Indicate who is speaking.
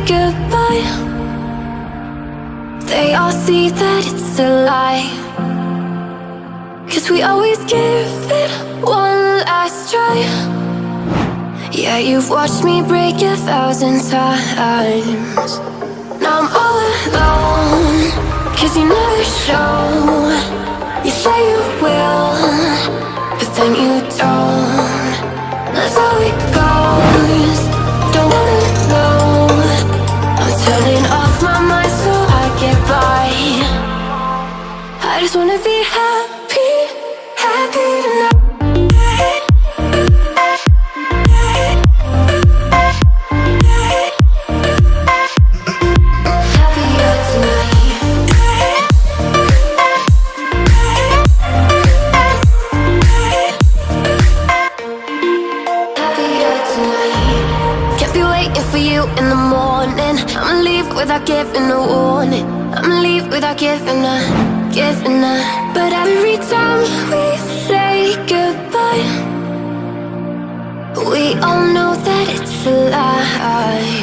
Speaker 1: goodbye, they all see that it's a lie. 'Cause we always give it one last try. Yeah, you've watched me break 1,000 times. Now I'm all alone, 'cause you never show. You say you will, but then you don't. That's how it goes. Don't wanna know. I'm turning off my mind so I get by. I just wanna be happy, happy tonight. In the morning, I'ma leave without giving a warning. I'ma leave without giving a. But every time we say goodbye, we all know that it's a lie.